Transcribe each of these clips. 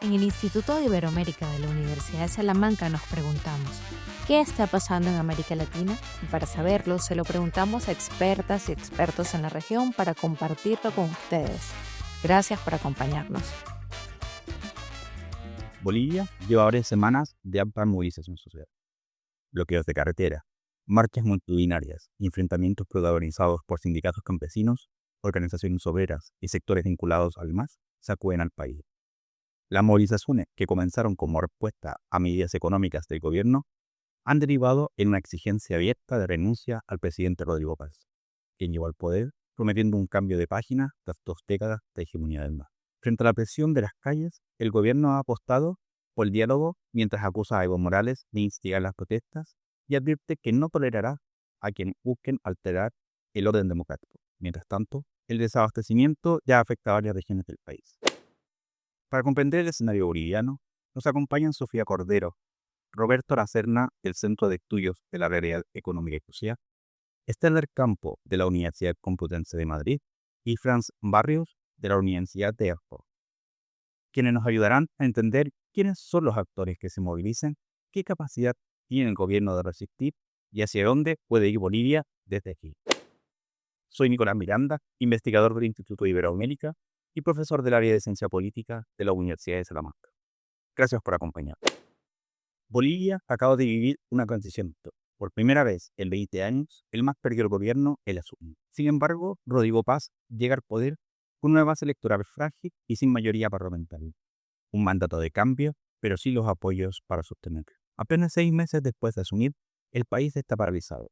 En el Instituto de Iberoamérica de la Universidad de Salamanca nos preguntamos, ¿qué está pasando en América Latina? Y para saberlo, se lo preguntamos a expertas y expertos en la región para compartirlo con ustedes. Gracias por acompañarnos. Bolivia lleva varias semanas de amplia movilización social. Bloqueos de carretera, marchas multitudinarias y enfrentamientos protagonizados por sindicatos campesinos, organizaciones obreras y sectores vinculados al MAS sacuden al país. Las movilizaciones, que comenzaron como respuesta a medidas económicas del gobierno, han derivado en una exigencia abierta de renuncia al presidente Rodrigo Paz, quien llegó al poder prometiendo un cambio de página tras 2 décadas de hegemonía del MAS. Frente a la presión de las calles, el gobierno ha apostado por el diálogo mientras acusa a Evo Morales de instigar las protestas y advierte que no tolerará a quienes busquen alterar el orden democrático. Mientras tanto, el desabastecimiento ya afecta a varias regiones del país. Para comprender el escenario boliviano, nos acompañan Sofía Cordero, Roberto Lacerna, del Centro de Estudios de la Realidad Económica y Social, Esther Campo, de la Universidad Complutense de Madrid, y Franz Barrios, de la Universidad de Oxford, quienes nos ayudarán a entender quiénes son los actores que se movilizan, qué capacidad tiene el gobierno de resistir y hacia dónde puede ir Bolivia desde aquí. Soy Nicolás Miranda, investigador del Instituto de Iberoamérica y profesor del área de Ciencia Política de la Universidad de Salamanca. Gracias por acompañarnos. Bolivia acaba de vivir una transición. Por primera vez en 20 años, el MAS perdió el gobierno en la asumió. Sin embargo, Rodrigo Paz llega al poder con una base electoral frágil y sin mayoría parlamentaria. Un mandato de cambio, pero sin los apoyos para sostenerlo. Apenas 6 meses después de asumir, el país está paralizado.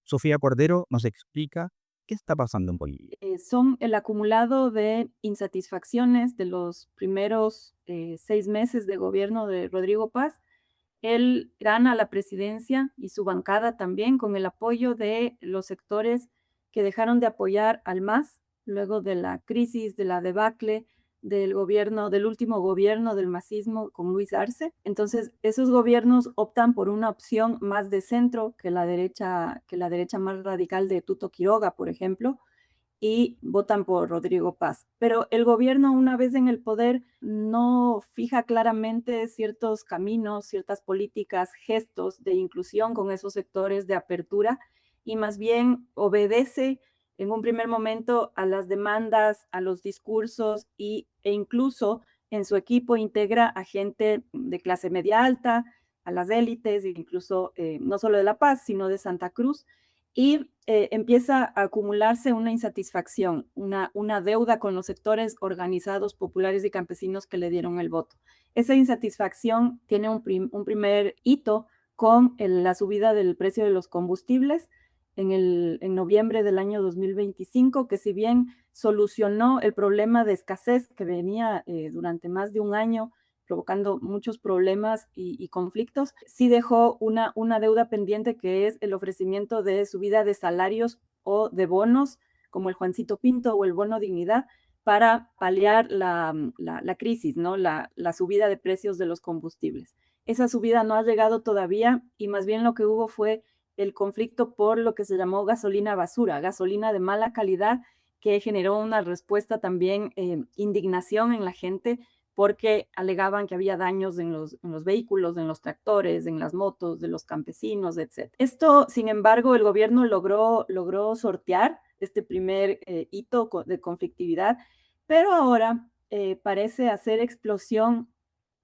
Sofía Cordero nos explica qué está pasando en Bolivia. Son el acumulado de insatisfacciones de los primeros 6 meses de gobierno de Rodrigo Paz. Él gana la presidencia y su bancada también con el apoyo de los sectores que dejaron de apoyar al MAS luego de la crisis, de la debacle del gobierno, del último gobierno del masismo con Luis Arce. Entonces, esos gobiernos optan por una opción más de centro que la derecha más radical de Tuto Quiroga, por ejemplo, y votan por Rodrigo Paz. Pero el gobierno, una vez en el poder, no fija claramente ciertos caminos, ciertas políticas, gestos de inclusión con esos sectores de apertura y más bien obedece en un primer momento a las demandas, a los discursos e incluso en su equipo integra a gente de clase media alta, a las élites, incluso no solo de La Paz, sino de Santa Cruz, y empieza a acumularse una insatisfacción, una deuda con los sectores organizados, populares y campesinos que le dieron el voto. Esa insatisfacción tiene un primer hito con la subida del precio de los combustibles en noviembre del año 2025, que si bien solucionó el problema de escasez que venía durante más de un año, provocando muchos problemas y conflictos, sí dejó una deuda pendiente, que es el ofrecimiento de subida de salarios o de bonos, como el Juancito Pinto o el bono dignidad, para paliar la crisis, ¿no? La subida de precios de los combustibles. Esa subida no ha llegado todavía y más bien lo que hubo fue el conflicto por lo que se llamó gasolina basura, gasolina de mala calidad, que generó una respuesta también, indignación en la gente, porque alegaban que había daños en los vehículos, en los tractores, en las motos de los campesinos, etc. Esto, sin embargo, el gobierno logró sortear este primer hito de conflictividad, pero ahora parece hacer explosión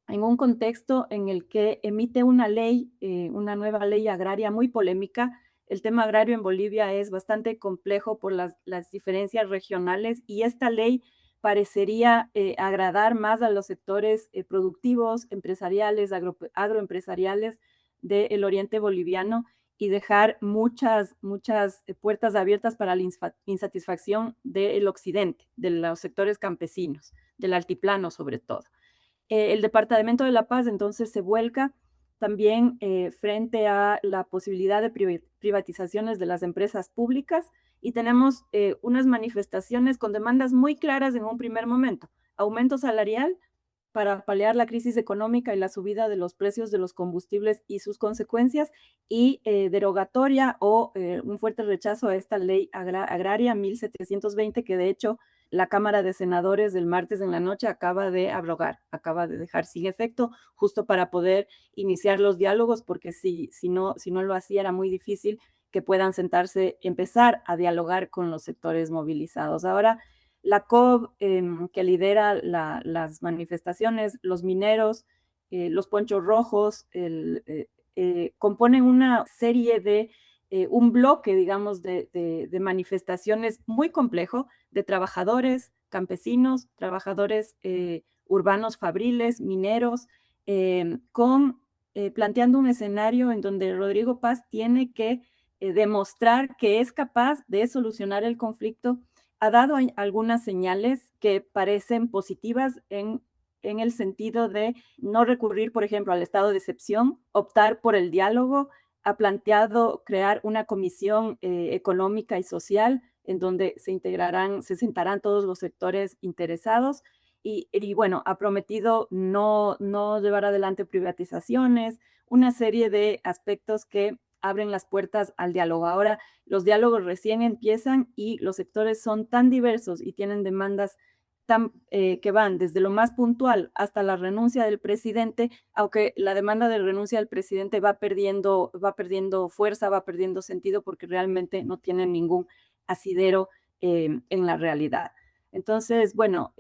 en un contexto en el que emite una ley, una nueva ley agraria muy polémica. El tema agrario en Bolivia es bastante complejo por las diferencias regionales y esta ley parecería agradar más a los sectores productivos, empresariales, agroempresariales del oriente boliviano y dejar muchas puertas abiertas para la insatisfacción del occidente, de los sectores campesinos, del altiplano sobre todo. El Departamento de La Paz entonces se vuelca también frente a la posibilidad de privatizaciones de las empresas públicas y tenemos unas manifestaciones con demandas muy claras en un primer momento: aumento salarial para paliar la crisis económica y la subida de los precios de los combustibles y sus consecuencias, y derogatoria o un fuerte rechazo a esta ley agraria 1720, que de hecho la Cámara de Senadores del martes en la noche acaba de abrogar, acaba de dejar sin efecto, justo para poder iniciar los diálogos, porque si no lo hacía era muy difícil que puedan sentarse, empezar a dialogar con los sectores movilizados. Ahora, la COB que lidera las manifestaciones, los mineros, los ponchos rojos, componen una serie de un bloque, digamos, de manifestaciones muy complejo de trabajadores, campesinos, trabajadores urbanos, fabriles, mineros, planteando un escenario en donde Rodrigo Paz tiene que demostrar que es capaz de solucionar el conflicto. Ha dado algunas señales que parecen positivas en el sentido de no recurrir, por ejemplo, al estado de excepción, optar por el diálogo, ha planteado crear una comisión económica y social en donde se sentarán todos los sectores interesados y bueno, ha prometido no llevar adelante privatizaciones, una serie de aspectos que abren las puertas al diálogo. Ahora, los diálogos recién empiezan y los sectores son tan diversos y tienen demandas que van desde lo más puntual hasta la renuncia del presidente, aunque la demanda de renuncia del presidente va perdiendo fuerza, va perdiendo sentido porque realmente no tiene ningún asidero en la realidad. Entonces, bueno,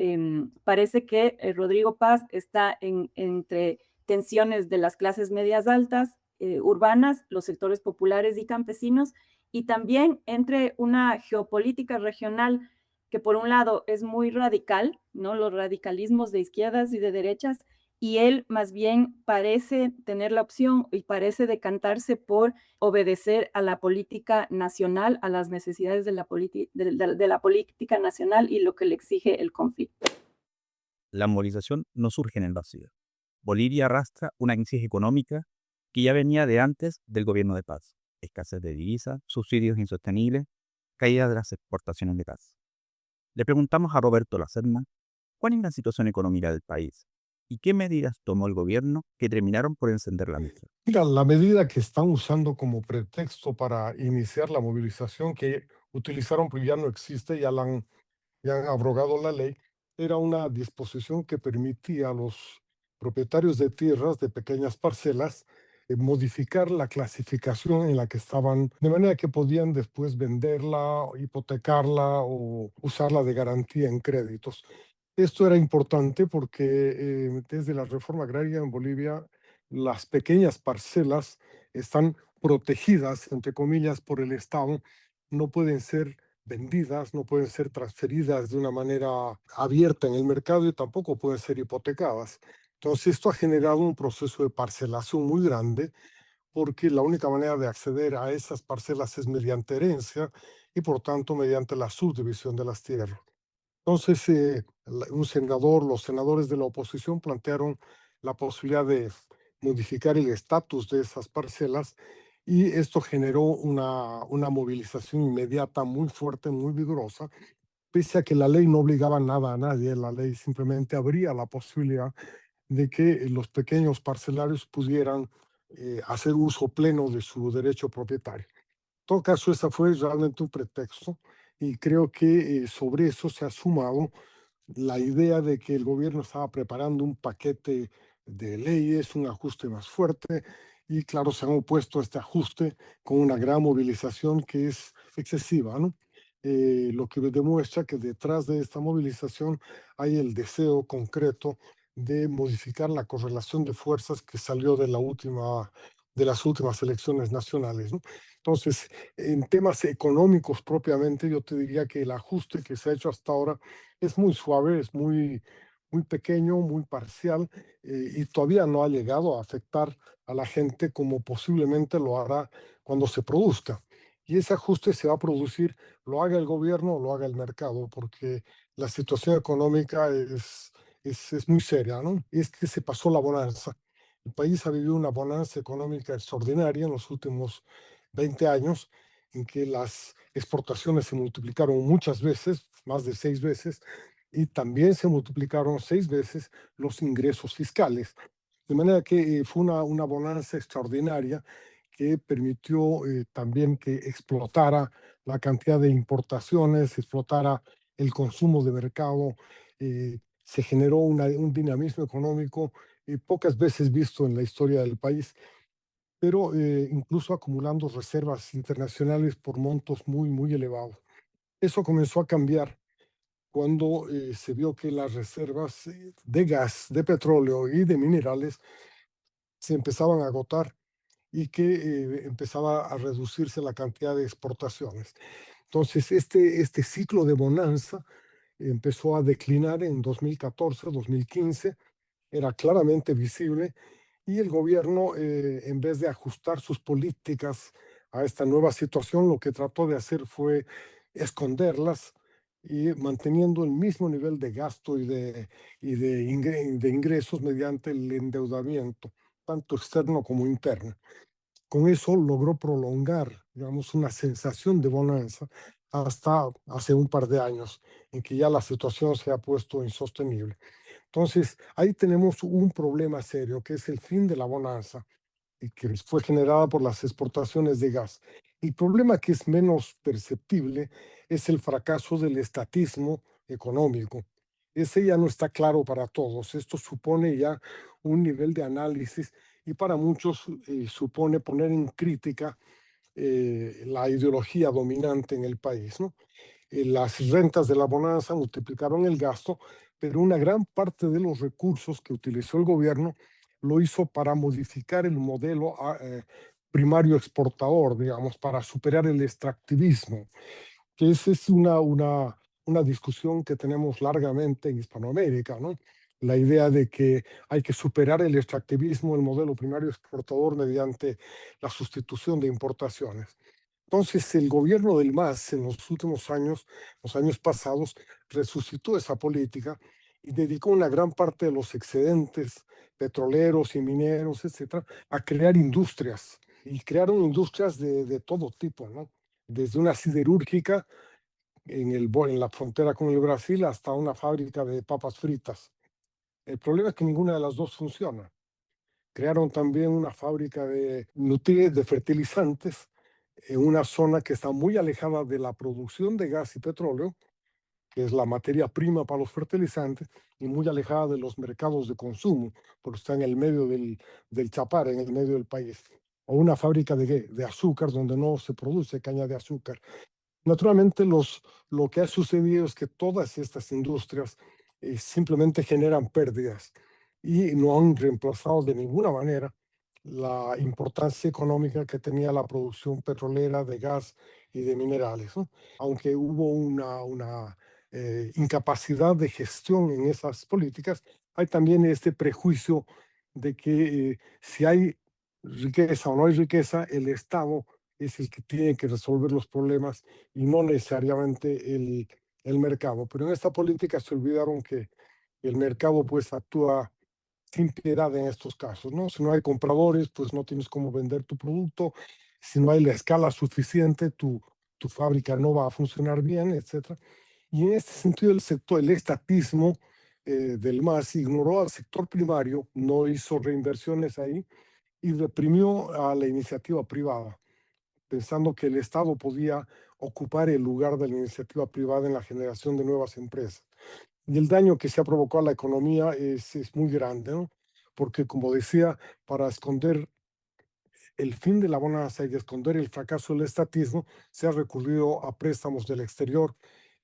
parece que Rodrigo Paz está entre tensiones de las clases medias altas, urbanas, los sectores populares y campesinos, y también entre una geopolítica regional que por un lado es muy radical, ¿no? Los radicalismos de izquierdas y de derechas, y él más bien parece tener la opción y parece decantarse por obedecer a la política nacional, a las necesidades de la política nacional y lo que le exige el conflicto. La movilización no surge en el vacío. Bolivia arrastra una crisis económica que ya venía de antes del gobierno de Paz. Escasez de divisas, subsidios insostenibles, caída de las exportaciones de gas. Le preguntamos a Roberto Lacerna cuál es la situación económica del país y qué medidas tomó el gobierno que terminaron por encender la misma. Mira, la medida que están usando como pretexto para iniciar la movilización, que utilizaron, pues ya no existe, ya han abrogado la ley, era una disposición que permitía a los propietarios de tierras de pequeñas parcelas modificar la clasificación en la que estaban, de manera que podían después venderla, hipotecarla o usarla de garantía en créditos. Esto era importante porque desde la reforma agraria en Bolivia, las pequeñas parcelas están protegidas, entre comillas, por el Estado, no pueden ser vendidas, no pueden ser transferidas de una manera abierta en el mercado y tampoco pueden ser hipotecadas. Entonces, esto ha generado un proceso de parcelación muy grande porque la única manera de acceder a esas parcelas es mediante herencia y por tanto mediante la subdivisión de las tierras. Entonces, los senadores de la oposición plantearon la posibilidad de modificar el estatus de esas parcelas y esto generó una movilización inmediata muy fuerte, muy vigorosa, pese a que la ley no obligaba nada a nadie, la ley simplemente abría la posibilidad de que los pequeños parcelarios pudieran hacer uso pleno de su derecho propietario. En todo caso, ese fue realmente un pretexto y creo que sobre eso se ha sumado la idea de que el gobierno estaba preparando un paquete de leyes, un ajuste más fuerte, y claro, se han opuesto a este ajuste con una gran movilización que es excesiva, ¿no? Lo que demuestra que detrás de esta movilización hay el deseo concreto de modificar la correlación de fuerzas que salió de las últimas elecciones nacionales, ¿no? Entonces, en temas económicos propiamente, yo te diría que el ajuste que se ha hecho hasta ahora es muy suave, es muy pequeño, muy parcial y todavía no ha llegado a afectar a la gente como posiblemente lo hará cuando se produzca. Y ese ajuste se va a producir, lo haga el gobierno o lo haga el mercado, porque la situación económica es muy seria, ¿no? Es que se pasó la bonanza. El país ha vivido una bonanza económica extraordinaria en los últimos 20 años, en que las exportaciones se multiplicaron muchas veces, más de 6 veces, y también se multiplicaron 6 veces los ingresos fiscales. De manera que fue una bonanza extraordinaria que permitió también que explotara la cantidad de importaciones, explotara el consumo de mercado, se generó un dinamismo económico pocas veces visto en la historia del país, pero incluso acumulando reservas internacionales por montos muy, muy elevados. Eso comenzó a cambiar cuando se vio que las reservas de gas, de petróleo y de minerales se empezaban a agotar y que empezaba a reducirse la cantidad de exportaciones. Entonces, este ciclo de bonanza empezó a declinar en 2014, 2015, era claramente visible y el gobierno, en vez de ajustar sus políticas a esta nueva situación, lo que trató de hacer fue esconderlas y manteniendo el mismo nivel de gasto de ingresos mediante el endeudamiento, tanto externo como interno. Con eso logró prolongar, digamos, una sensación de bonanza hasta hace un par de años, en que ya la situación se ha puesto insostenible. Entonces, ahí tenemos un problema serio, que es el fin de la bonanza y que fue generada por las exportaciones de gas. El problema que es menos perceptible es el fracaso del estatismo económico. Ese ya no está claro para todos. Esto supone ya un nivel de análisis y para muchos supone poner en crítica la ideología dominante en el país, ¿no? Las rentas de la bonanza multiplicaron el gasto, pero una gran parte de los recursos que utilizó el gobierno lo hizo para modificar el modelo primario exportador, digamos, para superar el extractivismo, que esa es una discusión que tenemos largamente en Hispanoamérica, ¿no? La idea de que hay que superar el extractivismo, el modelo primario exportador mediante la sustitución de importaciones. Entonces, el gobierno del MAS en los últimos años, los años pasados, resucitó esa política y dedicó una gran parte de los excedentes petroleros y mineros, etcétera, a crear industrias. Y crearon industrias de todo tipo, ¿no? Desde una siderúrgica en la frontera con el Brasil hasta una fábrica de papas fritas. El problema es que ninguna de las dos funciona. Crearon también una fábrica de nutrientes, de fertilizantes, en una zona que está muy alejada de la producción de gas y petróleo, que es la materia prima para los fertilizantes, y muy alejada de los mercados de consumo, porque está en el medio del Chapar, en el medio del país. O una fábrica de azúcar donde no se produce caña de azúcar. Naturalmente, lo que ha sucedido es que todas estas industrias simplemente generan pérdidas y no han reemplazado de ninguna manera la importancia económica que tenía la producción petrolera de gas y de minerales, ¿no? Aunque hubo una incapacidad de gestión en esas políticas, hay también este prejuicio de que si hay riqueza o no hay riqueza, el Estado es el que tiene que resolver los problemas y no necesariamente el mercado. Pero en esta política se olvidaron que el mercado pues actúa sin piedad en estos casos, ¿no? Si no hay compradores, pues no tienes cómo vender tu producto. Si no hay la escala suficiente, tu fábrica no va a funcionar bien, etcétera. Y en este sentido, el estatismo del MAS ignoró al sector primario, no hizo reinversiones ahí y reprimió a la iniciativa privada, pensando que el Estado podía ocupar el lugar de la iniciativa privada en la generación de nuevas empresas. Y el daño que se ha provocado a la economía es muy grande, ¿no? Porque, como decía, para esconder el fin de la bonanza y de esconder el fracaso del estatismo, se ha recurrido a préstamos del exterior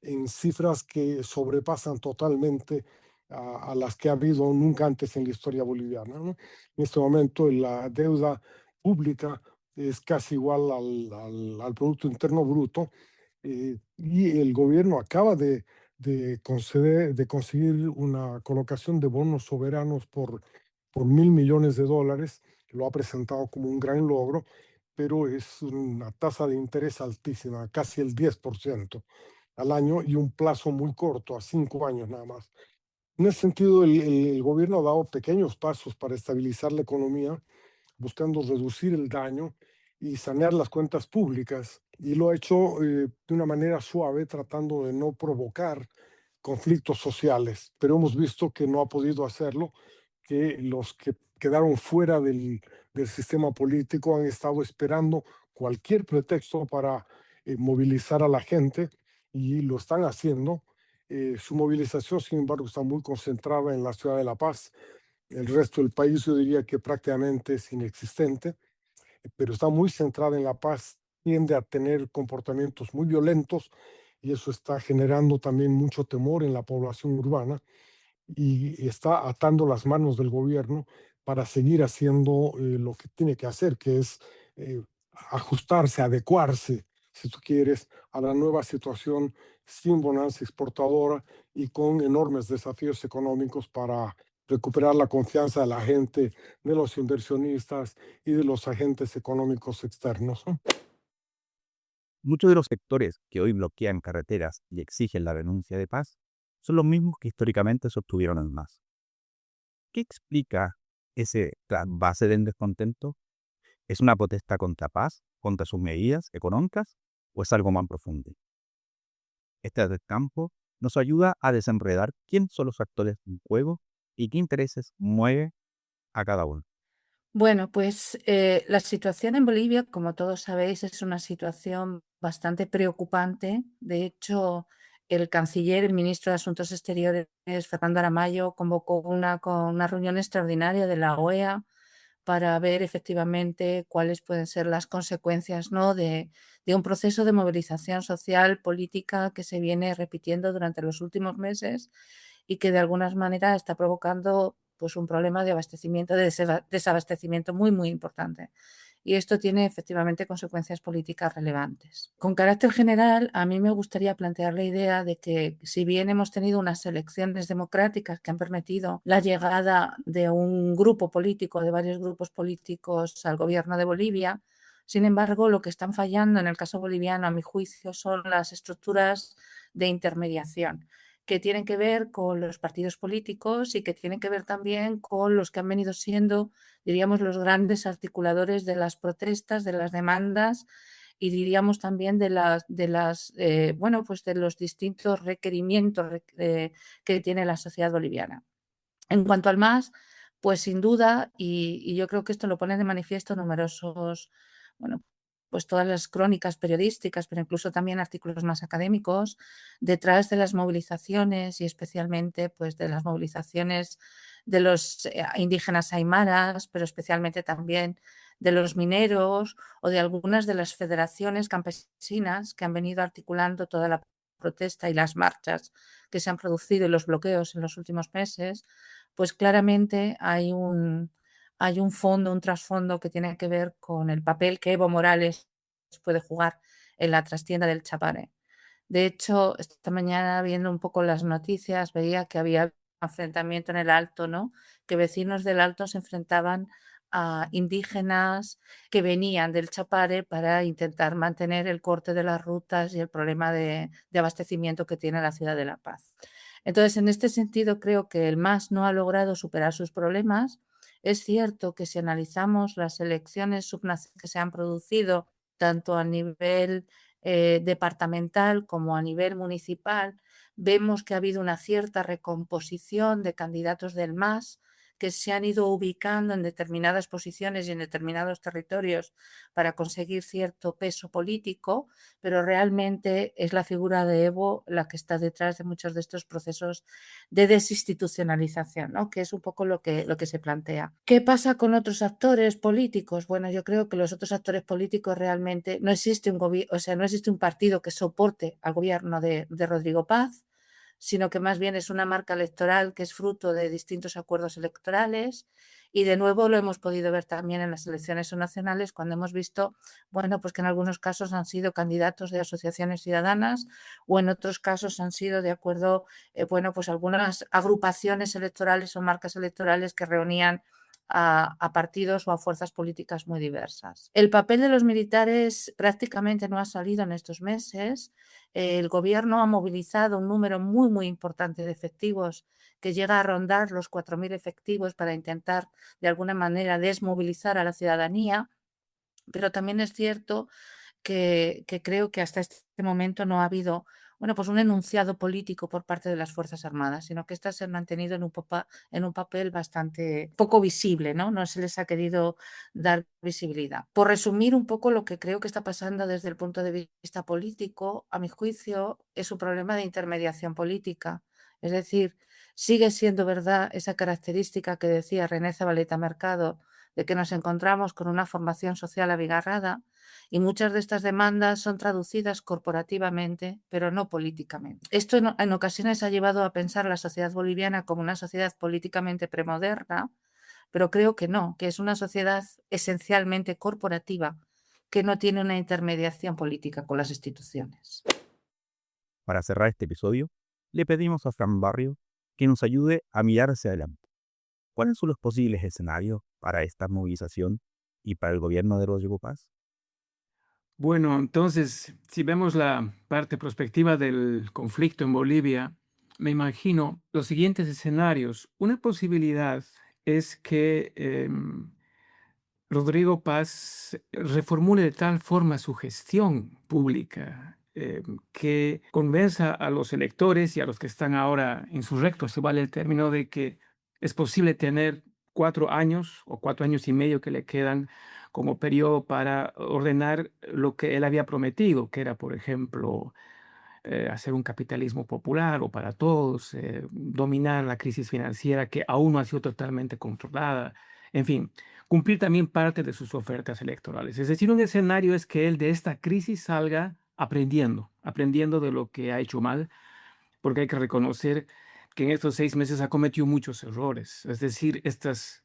en cifras que sobrepasan totalmente a las que ha habido nunca antes en la historia boliviana, ¿no? En este momento la deuda pública es casi igual al Producto Interno Bruto y el gobierno acaba de conseguir una colocación de bonos soberanos por $1.000 millones. Lo ha presentado como un gran logro, pero es una tasa de interés altísima, casi el 10% al año y un plazo muy corto, a 5 años nada más. En ese sentido, el gobierno ha dado pequeños pasos para estabilizar la economía, buscando reducir el daño y sanear las cuentas públicas. Y lo ha hecho de una manera suave, tratando de no provocar conflictos sociales. Pero hemos visto que no ha podido hacerlo, que los que quedaron fuera del sistema político han estado esperando cualquier pretexto para movilizar a la gente y lo están haciendo. Su movilización, sin embargo, está muy concentrada en la ciudad de La Paz. El resto del país yo diría que prácticamente es inexistente, pero está muy centrada en La Paz, tiende a tener comportamientos muy violentos y eso está generando también mucho temor en la población urbana y está atando las manos del gobierno para seguir haciendo lo que tiene que hacer, que es eh, ajustarse, adecuarse, si tú quieres, a la nueva situación sin bonanza exportadora y con enormes desafíos económicos para recuperar la confianza de la gente, de los inversionistas y de los agentes económicos externos, ¿no? Muchos de los sectores que hoy bloquean carreteras y exigen la renuncia de Paz son los mismos que históricamente sostuvieron el MAS. ¿Qué explica ese base del descontento? ¿Es una protesta contra Paz, contra sus medidas económicas o es algo más profundo? Este campo nos ayuda a desenredar quién son los actores en juego y qué intereses mueve a cada uno. Bueno, pues la situación en Bolivia, como todos sabéis, es una situación bastante preocupante. De hecho, el canciller, el ministro de Asuntos Exteriores, Fernando Aramayo, convocó una reunión extraordinaria de la OEA para ver efectivamente cuáles pueden ser las consecuencias, ¿no?, de un proceso de movilización social, política que se viene repitiendo durante los últimos meses y que de alguna manera está provocando pues un problema de abastecimiento, de desabastecimiento muy, muy importante. Y esto tiene efectivamente consecuencias políticas relevantes. Con carácter general, a mí me gustaría plantear la idea de que si bien hemos tenido unas elecciones democráticas que han permitido la llegada de un grupo político, de varios grupos políticos al gobierno de Bolivia, sin embargo, lo que están fallando en el caso boliviano, a mi juicio, son las estructuras de intermediación que tienen que ver con los partidos políticos y que tienen que ver también con los que han venido siendo, diríamos, los grandes articuladores de las protestas, de las demandas y diríamos también bueno, pues de los distintos requerimientos que tiene la sociedad boliviana. En cuanto al MAS, pues sin duda, y yo creo que esto lo ponen de manifiesto numerosos, bueno, pues todas las crónicas periodísticas, pero incluso también artículos más académicos, detrás de las movilizaciones y especialmente pues de las movilizaciones de los indígenas aymaras, pero especialmente también de los mineros o de algunas de las federaciones campesinas que han venido articulando toda la protesta y las marchas que se han producido y los bloqueos en los últimos meses, pues claramente hay un fondo, un trasfondo que tiene que ver con el papel que Evo Morales puede jugar en la trastienda del Chapare. De hecho, esta mañana viendo un poco las noticias veía que había enfrentamiento en el Alto, ¿no? Que vecinos del Alto se enfrentaban a indígenas que venían del Chapare para intentar mantener el corte de las rutas y el problema de abastecimiento que tiene la ciudad de La Paz. Entonces, en este sentido, creo que el MAS no ha logrado superar sus problemas. Es cierto que si analizamos las elecciones subnacionales que se han producido, tanto a nivel departamental como a nivel municipal, vemos que ha habido una cierta recomposición de candidatos del MAS que se han ido ubicando en determinadas posiciones y en determinados territorios para conseguir cierto peso político, pero realmente es la figura de Evo la que está detrás de muchos de estos procesos de desinstitucionalización, ¿no? Que es un poco lo que se plantea. ¿Qué pasa con otros actores políticos? Bueno, yo creo que los otros actores políticos realmente no existe no existe un partido que soporte al gobierno de Rodrigo Paz, sino que más bien es una marca electoral que es fruto de distintos acuerdos electorales y de nuevo lo hemos podido ver también en las elecciones nacionales cuando hemos visto, bueno, pues que en algunos casos han sido candidatos de asociaciones ciudadanas o en otros casos han sido de acuerdo, bueno, pues algunas agrupaciones electorales o marcas electorales que reunían a partidos o a fuerzas políticas muy diversas. El papel de los militares prácticamente no ha salido en estos meses. El gobierno ha movilizado un número muy, muy importante de efectivos que llega a rondar los 4.000 efectivos para intentar de alguna manera desmovilizar a la ciudadanía, pero también es cierto que creo que hasta este momento no ha habido bueno, pues un enunciado político por parte de las Fuerzas Armadas, sino que estas se han mantenido en un papel bastante poco visible, ¿no? No se les ha querido dar visibilidad. Por resumir un poco lo que creo que está pasando desde el punto de vista político, a mi juicio, es un problema de intermediación política. Es decir, sigue siendo verdad esa característica que decía René Zabaleta Mercado, de que nos encontramos con una formación social abigarrada, y muchas de estas demandas son traducidas corporativamente, pero no políticamente. Esto en ocasiones ha llevado a pensar a la sociedad boliviana como una sociedad políticamente premoderna, pero creo que no, que es una sociedad esencialmente corporativa que no tiene una intermediación política con las instituciones. Para cerrar este episodio, le pedimos a Fran Barrio que nos ayude a mirar hacia adelante. ¿Cuáles son los posibles escenarios para esta movilización y para el gobierno de Rodrigo Paz? Bueno, entonces, si vemos la parte prospectiva del conflicto en Bolivia, me imagino los siguientes escenarios. Una posibilidad es que Rodrigo Paz reformule de tal forma su gestión pública que convenza a los electores y a los que están ahora insurrectos, si vale el término, de que es posible tener 4 años o 4 años y medio que le quedan como periodo para ordenar lo que él había prometido, que era, por ejemplo, hacer un capitalismo popular o para todos, dominar la crisis financiera que aún no ha sido totalmente controlada, en fin, cumplir también parte de sus ofertas electorales. Es decir, un escenario es que él de esta crisis salga aprendiendo de lo que ha hecho mal, porque hay que reconocer que en estos 6 meses ha cometido muchos errores. Es decir, estas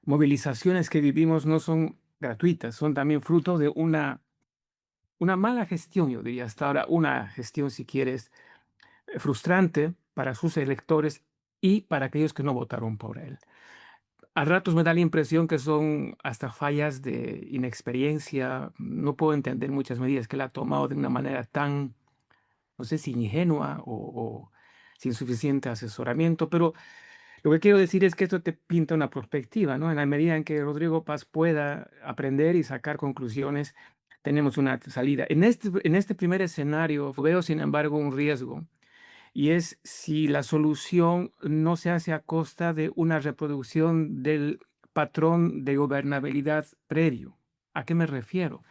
movilizaciones que vivimos no son gratuitas, son también fruto de una mala gestión, yo diría hasta ahora, una gestión, si quieres, frustrante para sus electores y para aquellos que no votaron por él. A ratos me da la impresión que son hasta fallas de inexperiencia. No puedo entender muchas medidas que él ha tomado de una manera tan, no sé si ingenua o sin suficiente asesoramiento, pero lo que quiero decir es que esto te pinta una perspectiva, ¿no? En la medida en que Rodrigo Paz pueda aprender y sacar conclusiones, tenemos una salida. En este primer escenario veo, sin embargo, un riesgo, y es si la solución no se hace a costa de una reproducción del patrón de gobernabilidad previo. ¿A qué me refiero?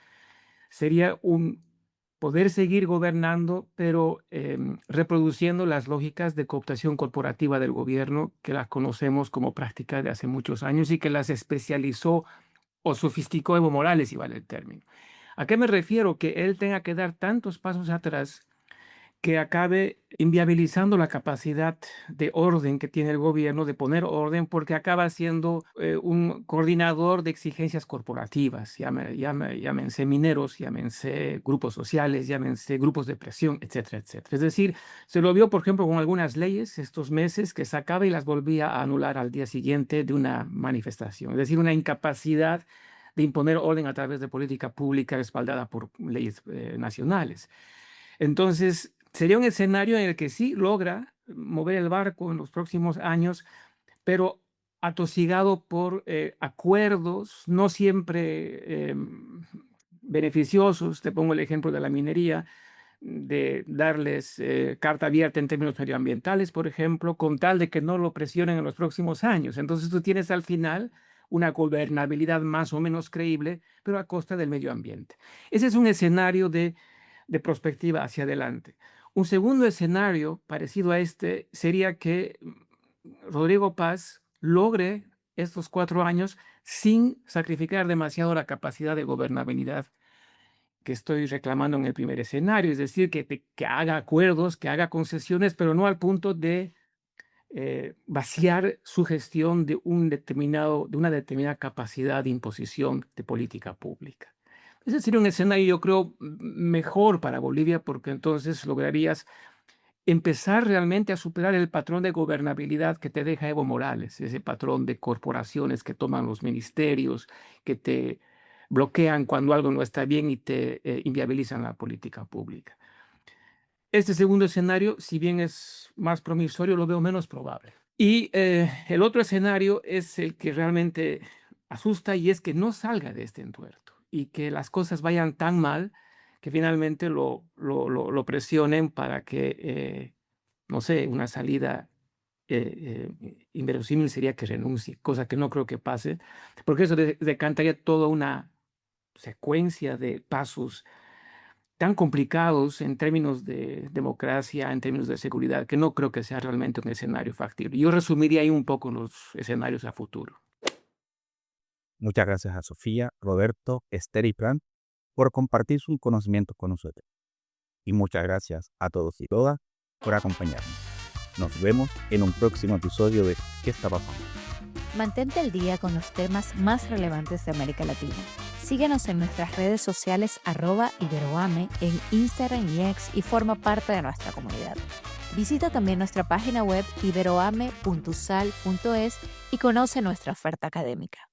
Sería un poder seguir gobernando, pero reproduciendo las lógicas de cooptación corporativa del gobierno, que las conocemos como práctica de hace muchos años y que las especializó o sofisticó Evo Morales, si vale el término. ¿A qué me refiero? Que él tenga que dar tantos pasos atrás que acabe inviabilizando la capacidad de orden que tiene el gobierno, de poner orden, porque acaba siendo un coordinador de exigencias corporativas, llámense mineros, llámense grupos sociales, llámense grupos de presión, etcétera, etcétera. Es decir, se lo vio, por ejemplo, con algunas leyes estos meses que sacaba y las volvía a anular al día siguiente de una manifestación. Es decir, una incapacidad de imponer orden a través de política pública respaldada por leyes nacionales. Entonces, sería un escenario en el que sí logra mover el barco en los próximos años, pero atosigado por acuerdos no siempre beneficiosos. Te pongo el ejemplo de la minería, de darles carta abierta en términos medioambientales, por ejemplo, con tal de que no lo presionen en los próximos años. Entonces tú tienes al final una gobernabilidad más o menos creíble, pero a costa del medio ambiente. Ese es un escenario de perspectiva hacia adelante. Un segundo escenario parecido a este sería que Rodrigo Paz logre estos 4 años sin sacrificar demasiado la capacidad de gobernabilidad que estoy reclamando en el primer escenario, es decir, que haga acuerdos, que haga concesiones, pero no al punto de vaciar su gestión de una determinada capacidad de imposición de política pública. Ese sería un escenario, yo creo, mejor para Bolivia, porque entonces lograrías empezar realmente a superar el patrón de gobernabilidad que te deja Evo Morales, ese patrón de corporaciones que toman los ministerios, que te bloquean cuando algo no está bien y te inviabilizan la política pública. Este segundo escenario, si bien es más promisorio, lo veo menos probable. Y el otro escenario es el que realmente asusta, y es que no salga de este entuerto y que las cosas vayan tan mal que finalmente lo presionen para que, no sé, una salida inverosímil sería que renuncie, cosa que no creo que pase, porque eso decantaría toda una secuencia de pasos tan complicados en términos de democracia, en términos de seguridad, que no creo que sea realmente un escenario factible. Yo resumiría ahí un poco los escenarios a futuro. Muchas gracias a Sofía, Roberto, Esther y Fran por compartir su conocimiento con nosotros. Y muchas gracias a todos y todas por acompañarnos. Nos vemos en un próximo episodio de ¿Qué está pasando? Mantente al día con los temas más relevantes de América Latina. Síguenos en nuestras redes sociales @iberoame en Instagram y X y forma parte de nuestra comunidad. Visita también nuestra página web iberoame.usal.es y conoce nuestra oferta académica.